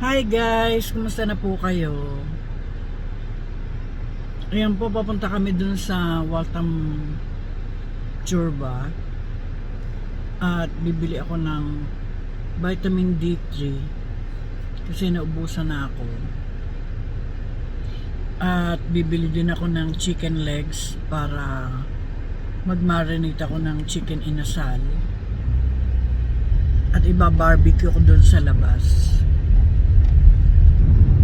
Hi guys, kumusta na po kayo? Ayan po, papunta kami dun sa Waltham Churba at bibili ako ng vitamin D3 kasi naubusan na ako, at bibili din ako ng chicken legs para mag-marinate ako ng chicken inasal at iba-barbecue ko dun sa labas.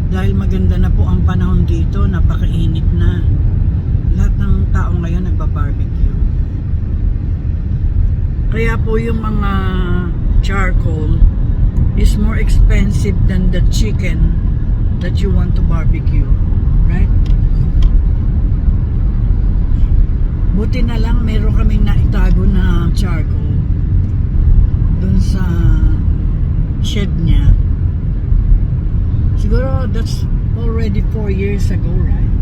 Dahil maganda na po ang panahon dito, napakainit na. Lahat ng tao ngayon nagba-barbecue. Kaya po yung mga charcoal is more expensive than the chicken that you want to barbecue. Right? Buti na lang meron kaming naitago na charcoal dun sa shed niya. Siguro that's already 4 years ago, right?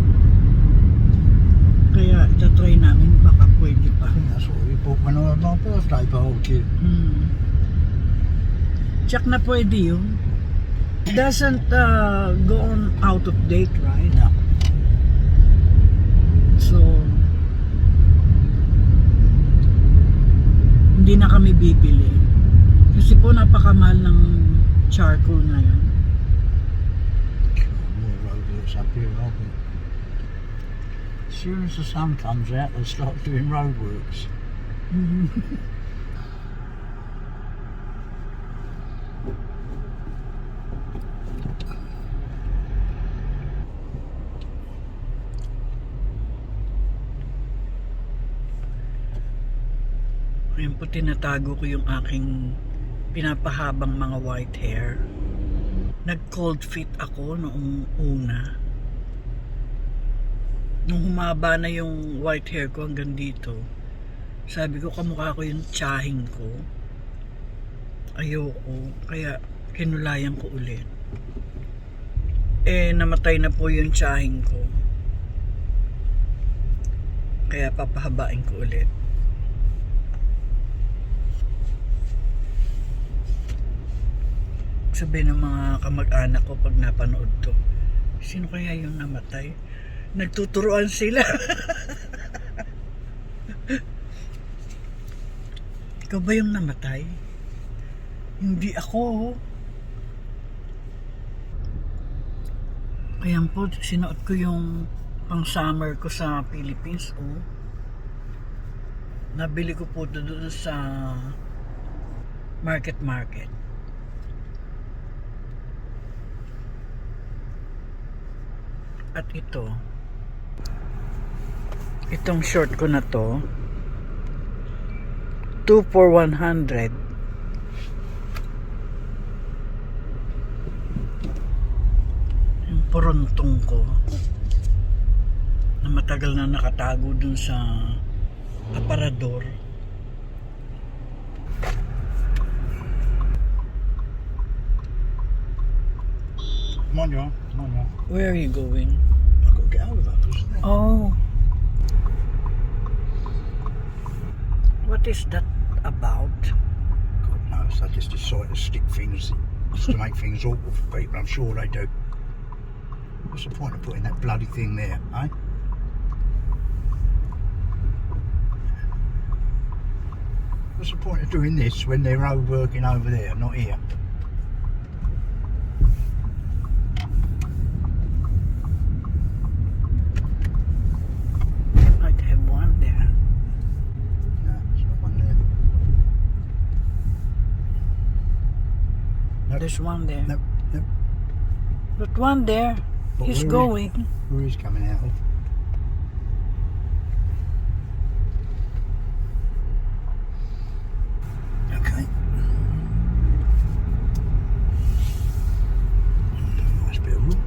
Kaya itatry namin, baka pwede pa. That's what we bought when I had my birthday party. Check na pwede yun. It doesn't go on out of date, right? No. So, hindi na kami bibili. Kasi po napakamahal ng charcoal ngayon. More roadworks up here, aren't we? As soon as the sun comes out, they start doing roadworks. Ngayon po tinatago ko yung aking pinapahabang mga white hair. Nag-cold fit ako noong una. Nung humaba na yung white hair ko hanggang dito, sabi ko kamukha ko yung tiyahing ko. Ayoko, kaya kinulayan ko ulit. Namatay na po yung tiyahing ko. Kaya papahabain ko ulit. Sabi ng mga kamag-anak ko pag napanood to, sino kaya yung namatay? Nagtuturuan sila. Ikaw ba yung namatay? Hindi ako. Ayan po, sinuot ko yung pang summer ko sa Philippines. Nabili ko po doon sa market. At itong short ko na to, 2 for 100. Yung puruntong ko na matagal na nakatago dun sa aparador. Come on, John. Come on, John. Where are you going? I've got to get out of that, isn't it? Oh. What is that about? God knows, they just decide to stick things just to make things awkward for people. I'm sure they do. What's the point of putting that bloody thing there, eh? What's the point of doing this when they're roadworking over there, not here? Might have one there. No, there's not one there. Nope. There's one there. Nope, nope. But one there. But He's where going. Where he's coming out of? Okay. Nice bit of wood.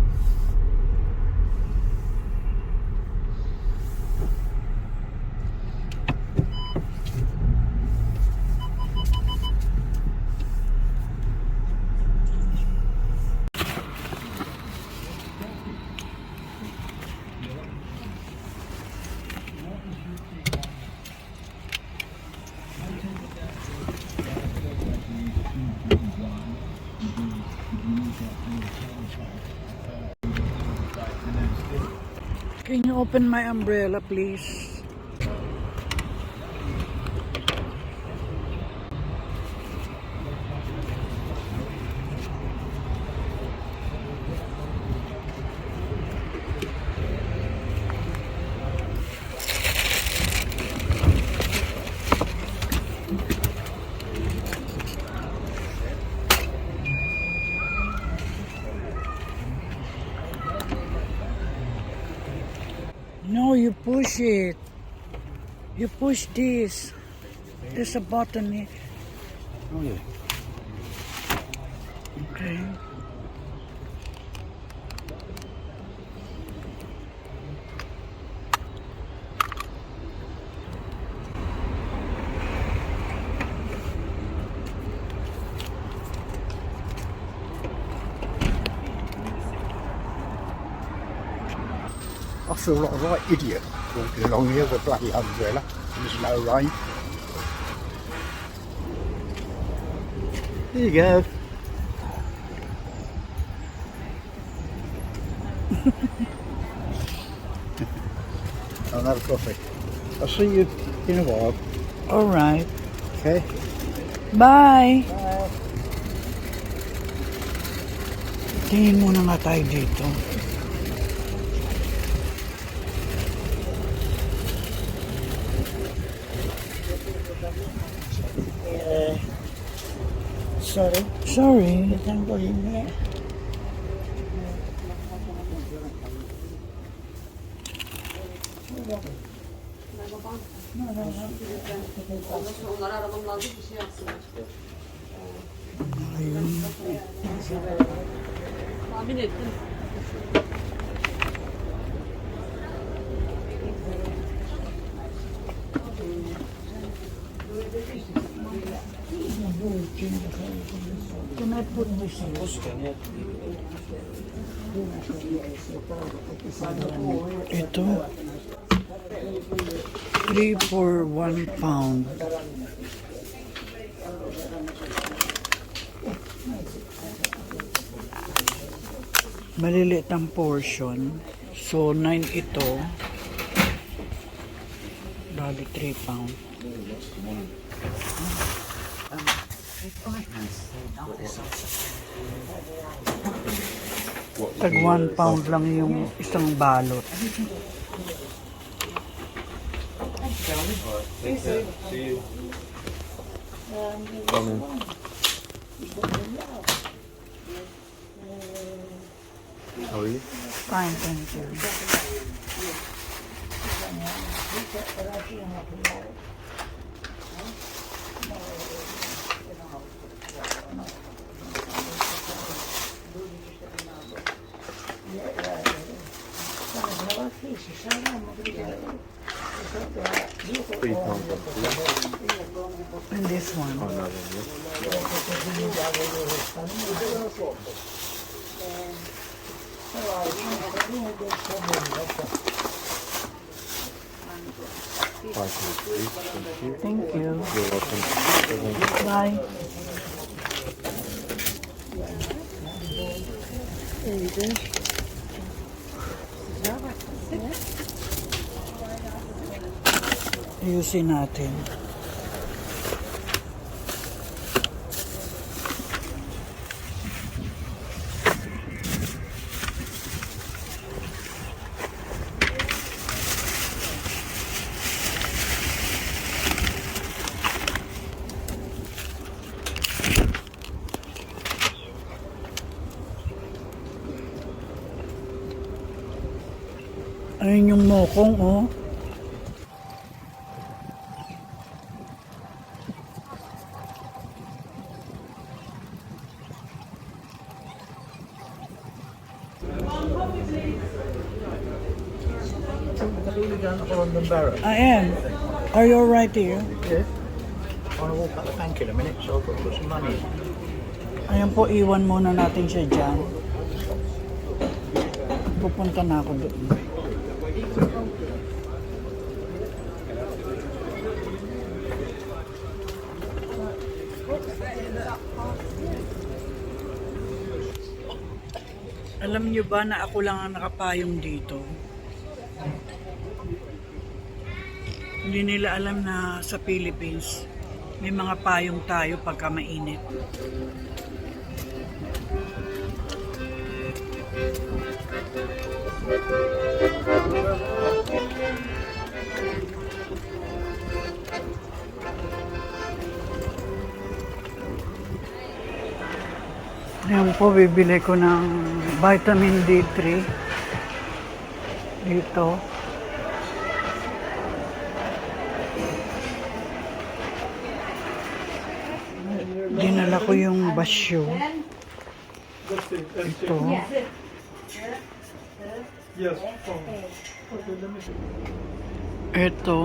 open my umbrella, please? No, you push it. You push this. There's a button here. Oh yeah. Okay. I feel like a right idiot walking along here with a bloody umbrella in this low rain. There you go. I'll have a coffee. I'll see you in a while. All right. Okay? Bye. Tingin muna nga tayo dito. Sorry, Sorry. I'm going there. Onları aramam lazım bir şey yapsınlar. Tahmin ettim. Can I put this in? Ito. 3 for 1 pound. Maliliit ang portion. So, 9 ito. Bali, 3 pound. Tag 1 pound lang yung isang balot. How are you? Fine, thank you. And this one. Thank you. You're welcome. Bye. Ayusin natin. Ayun yung mokong, oh. I am. Are you alright here? Yeah. I want to walk up the bank in a minute, so I've got to put some money in. Ayan po, iwan muna natin siya dyan. Pupunta na ako doon. Alam niyo ba na ako lang ang nakapayong dito? Hindi nila alam na sa Philippines, may mga payong tayo pagka mainit. Ayan po, bibili ko ng vitamin D3 dito. Dinala ko yung basyo. Ito. Ito.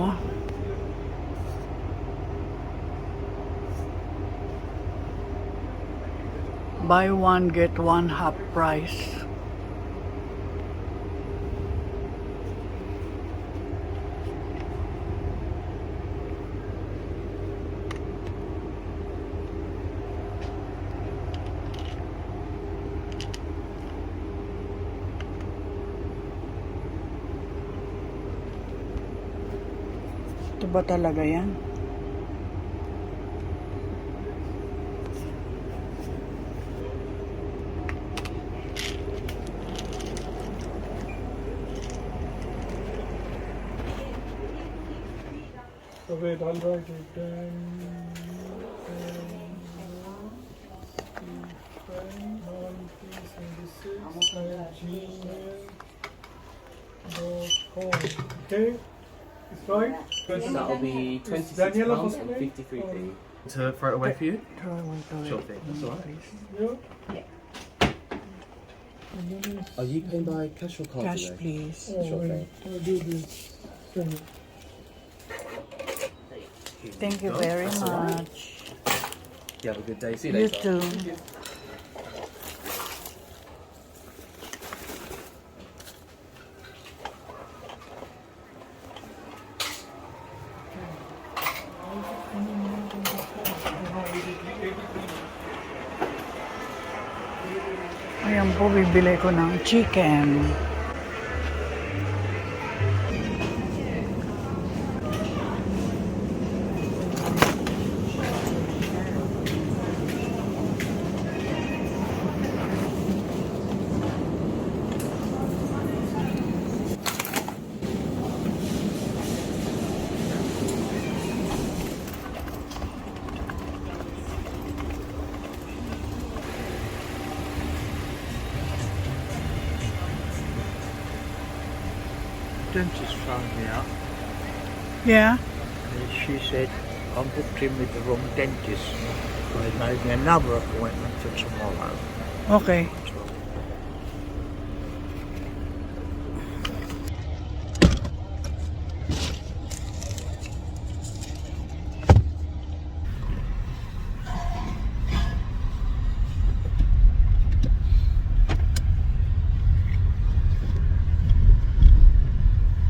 Buy one, get one half price. Ito ba talaga yan? So wait, I'll write it down. 1976@gmail.com. Okay, it's right. That'll be Is £26 Daniela and Hospi? 53p. To throw it away for you? Throw away to Sure it. thing, that's alright. Yeah. And then it's, Are you paying by cash or card Cash, today? please. oh, wait, I'll do this. Thing. Thank you Oh, very that's all right. much. You have a good day. See you You later. too. Ayan po, bibili ko ng chicken. Dentist phoned me up Yeah? and she said I'm booked in with the wrong dentist. So they made me another appointment for tomorrow. Okay.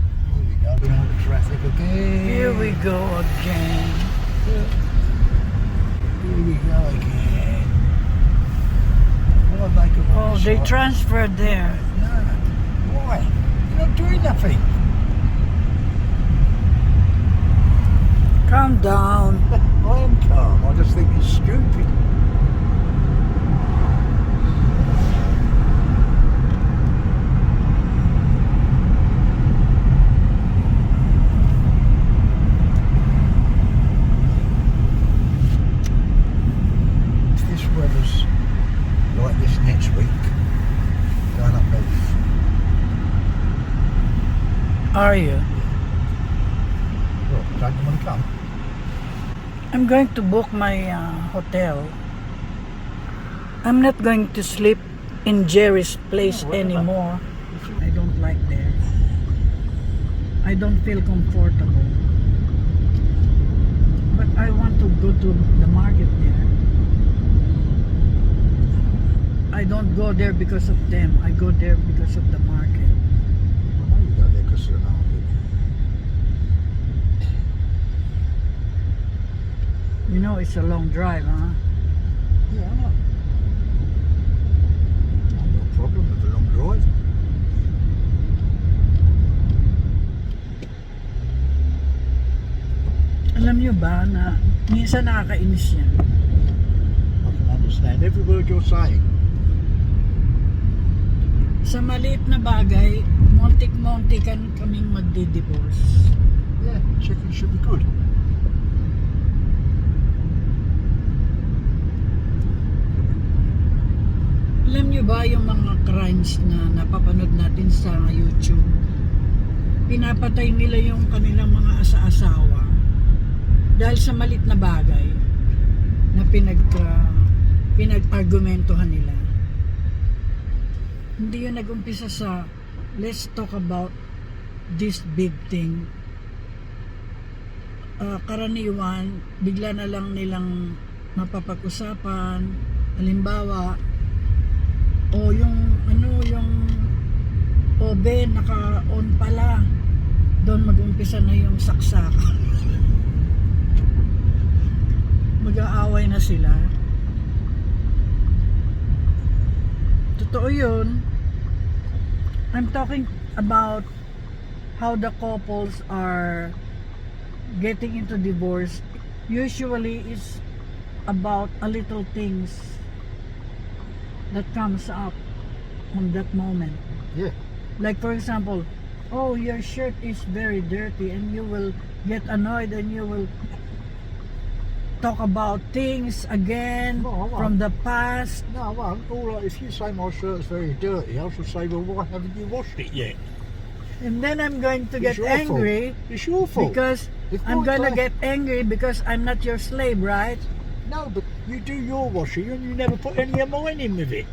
Here we go, we're on the traffic again. Here we go again. Here we go again. Why make a Oh, they stop? transferred there. No. Why? You're not doing nothing. Calm down. I am calm. I just think it's stupid. If this weather's like this next week, going up north. Are you? Well, don't you want to come? I'm going to book my hotel. I'm not going to sleep in Jerry's place Oh, whatever. anymore. I don't like there. I don't feel comfortable. But I want to go to the market there. I don't go there because of them. I go there because of the market. I know you go there because of the market. You know, it's a long drive, huh? Yeah, I know. I've got a problem with a long drive. Alam nyo ba na minsan nakakainis yan? I can understand every word you're saying. Sa maliit na bagay, montik-montikan kaming magdi-divorce. Yeah, chicken should be good. Alam nyo ba yung mga crimes na napapanood natin sa YouTube? Pinapatay nila yung kanilang mga asa-asawa dahil sa malit na bagay na pinag-argumentohan nila. Hindi yun nag-umpisa sa let's talk about this big thing. Karaniwan, bigla na lang nilang mapapag-usapan. Halimbawa, Ben, naka-on pala. Doon mag-umpisa na yung saksakan. Mag-aaway na sila. Totoo yun. I'm talking about how the couples are getting into divorce. Usually it's about a little things that comes up on that moment. Yeah. Like for example, oh, your shirt is very dirty, and you will get annoyed and you will talk about things again No, I won't. from the past. No, I won't. If you say my shirt's very dirty, I shall say, well, why haven't you washed it yet? And then I'm going to get It's your fault. angry It's your fault. because If I'm my gonna guy- get angry because I'm not your slave, right? No, but you do your washing and you never put any of mine in with it.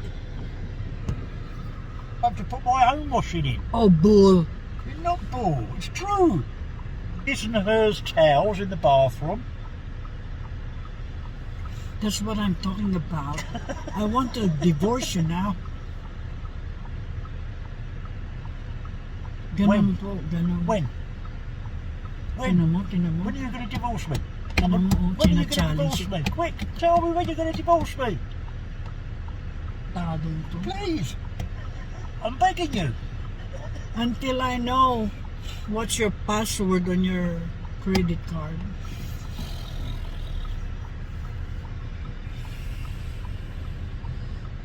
I have to put my own washing in. Oh, bull. It's not bull, it's true. His and hers towels in the bathroom. That's what I'm talking about. I want to divorce you now. Ganun When? po, ganun. When? Tinan mo, tinan mo. When are you going to divorce me? Tinan mo, When are you going to china-challenge. divorce me? Quick, tell me when you're going to divorce me. Tadong to. Please. I'm begging you. Until I know what's your password on your credit card.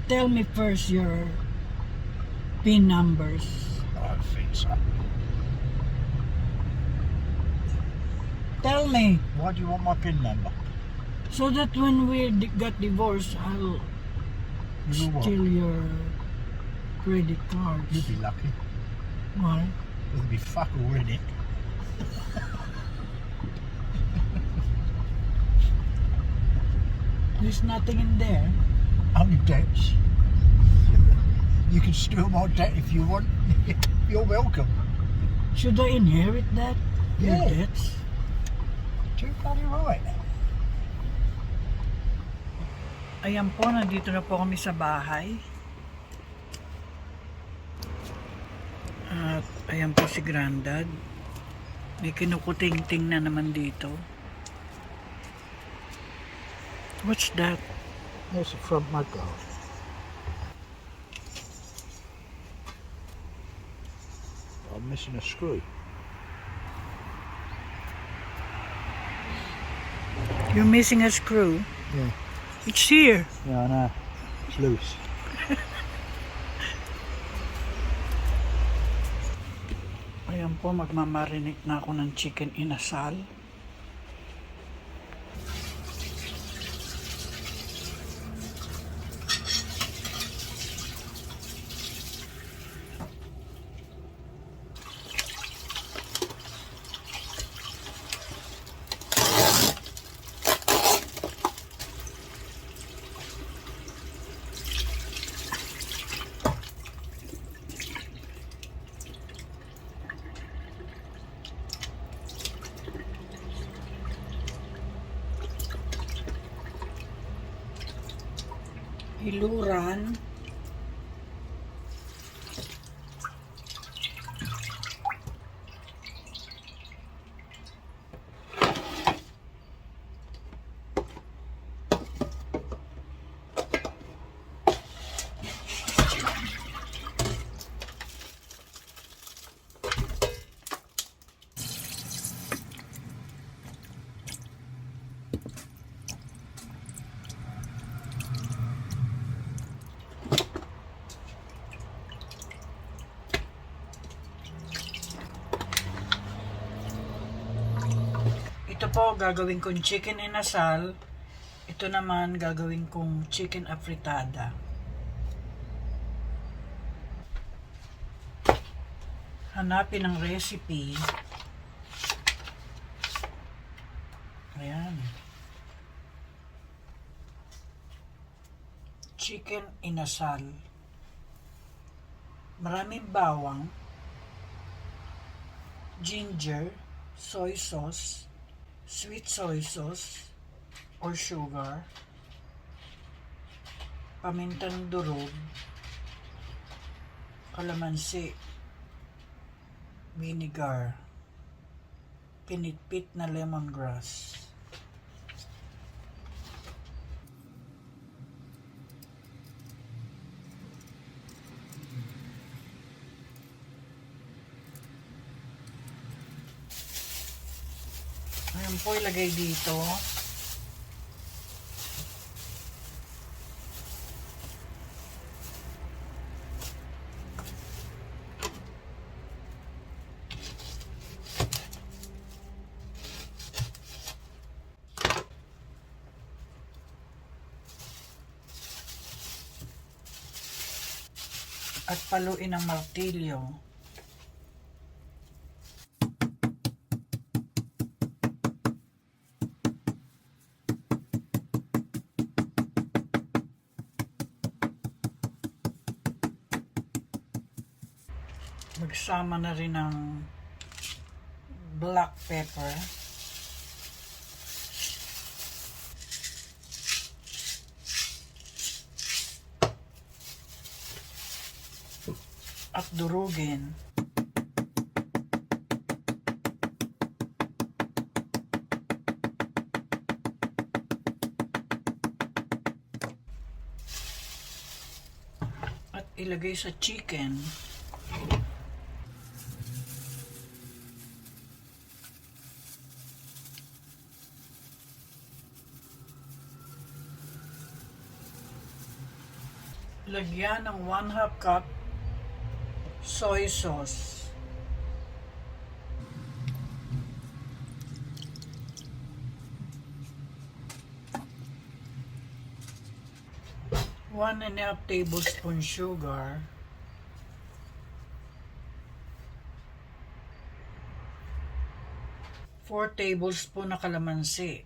Tell me first your PIN numbers. I don't think so. Tell me, Why do you want my PIN number? so that when we got divorced, I'll You know what? steal your credit cards. You'd be lucky. Why? There'd be fuck all in it. There's nothing in there. Only debts. You can steal my debt if you want. You're welcome. Should I inherit that? Your Yeah. debts? Too bloody right. Ayan po, nandito na po kami sa bahay. At ayan po si Grandad. May kinukuting-ting na naman dito. What's that? There's the front mudguard. I'm missing a screw. You're missing a screw. Yeah. It's here. Yeah, I know. It's loose. Ayan po, magmamarinig na ako ng chicken inasal. Hiluran. po gagawin kong chicken inasal. Ito naman gagawin kong chicken afritada. Hanapin ang recipe. Ayan. Chicken inasal. Maraming bawang, ginger, soy sauce, sweet soy sauce or sugar, pamintang durog, kalamansi, vinegar, pinitpit na lemongrass. Ayan po, ilagay dito. At paluin ng martilyo. Magsama na rin ng black pepper. At durugin. At ilagay sa chicken. Lagyan ng 1/2 cup soy sauce. One and a half tablespoon sugar. Four tablespoon na kalamansi.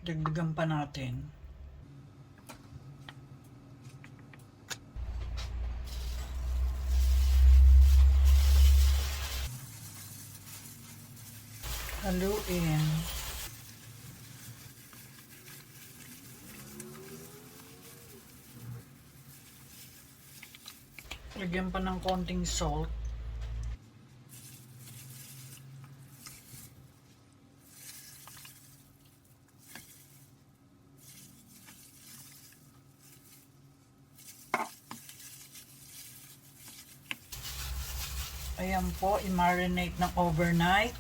Dagdagan pa natin. Haluin. Lagyan pa ng konting salt. Ayan po, i-marinate ng overnight.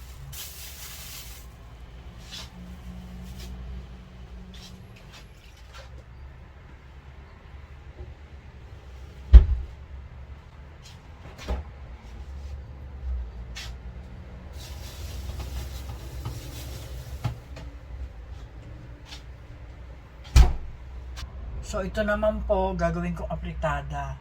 So ito naman po, gagawin kong apritada.